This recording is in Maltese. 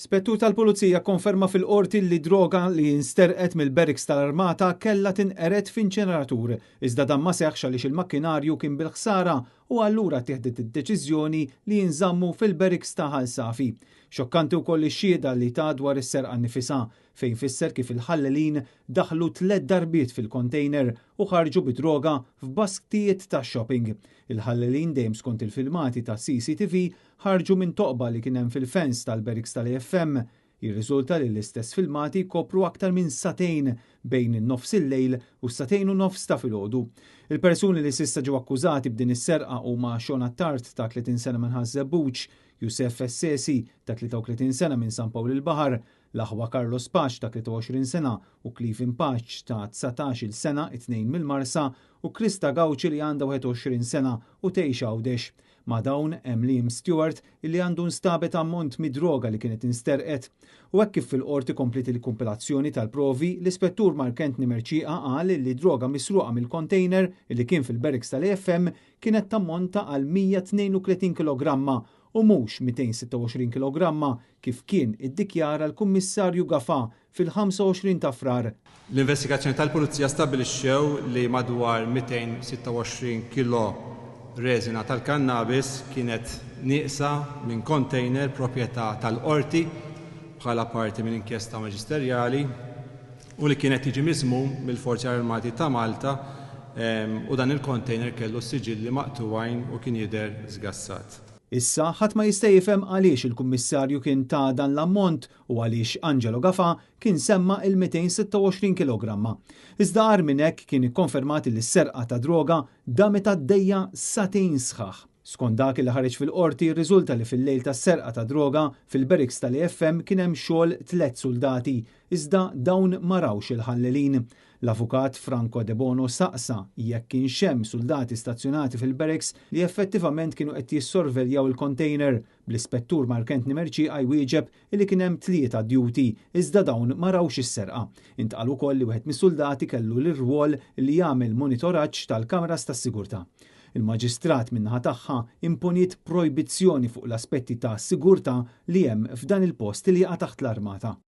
Spettur tal-Pulizija konferma fil-qorti li droga li nsterqet mill-barracks tal-Armata kellha tinqered f'inċeneratur, iżda dan ma seħħx għaliex il-makkinarju kien bil-ħsara u allura tieħdet id-deċiżjoni li jinżammu fil-barracks ta' Ħalsafi. Xokkanti wkoll ix-xhieda li ta' dwar is-serqa nnifisha fejn fisser kif il-ħallelin daħlu 3 darbiet fil-kontejner u ħarġu bid-droga f'basktijiet ta' shopping. Il-ħallelin dejjem skont il-filmati ta' CCTV ħarġu minn toqba li kien hemm fil-fens tal-barracks tal-AFM. Jirriżulta li l-istess filmati kopru aktar minn satejn bejn in-nofs il-lejl u satejn u nofs ta' filgħodu. Il-persuni li s'issa ġew akkużati b'din is-serqa huma Xona Tart ta' 30 sena minn Ħażebbuġ, Jusef Essesi ta' 33 sena minn San Pawl il-Baħar, l-aħwa Carlos Paċ ta' 23 sena u Clifin Paċ ta' 19 sena, 2 mill-Marsa, u Krista Gawċi li għandha 21 sena u tgħix Għawdex. Ma' dawn hemm Liam Stewart illi għandu nstabet ammont mid-droga li kienet insterqet. U hekk kif fil-qorti komplet il-kumpilazzjoni tal-provi, l-Ispettur Markent Nimerċieqa qal li droga misruqa mill-container illi kien fil-barracks tal-AFM kienet tammonta għal 132 kg u mhux 226 kg kif kien iddikjara l-Kummissarju Gafà fil-25 ta' Frar. L-investigazzjoni tal-Pulizija stabbilixxew li madwar 226 kg reżina tal-kannabis kienet nieqsa minn container proprjetà tal-qorti bħala parti minn inkjesta maġisterjali u li kienet tiġi miżmum mill-Forzi Armati ta' Malta u dan il-container kellu s-siġilli maqtuwajn u kien jidher żgassat. Issa ħadd ma jista' jifhem għaliex il-Kummissarju kien ta' dan l-ammont u għaliex Angelo Gafà kien semma il-226 kg. Iżda għar minn hekk kien ikkonfermat li s-serqa ta' droga damet għaddejja satejn sħaħ. Skont dak li ħareġ fil-qorti rriżulta li fil-lejl tas-serqa ta' droga fil-barracks tal-AFM kien hemm xogħol 3 soldati, iżda dawn ma rawx il-ħallelin. L-avukat Franco De Bono saqsa jekk kien hemm soldati stazzjonati fil-barracks li effettivament kienu qed jissorveljaw il-container. Bl-Ispettur Markent Nimerċieqa jwieġeb li kien hemm 3 duty iżda dawn ma rawx is-serqa. Intqal ukoll li wieħed mis-soldati kellu l-irwol li jagħmel monitoraġġ tal-kameras tas-sigurtà. Il-Maġistrat min-naħa tagħha imponiet projbizzjoni fuq l-aspetti ta' sigurtà li hemm f'dan il-post li jaqa' taħt l-Armata.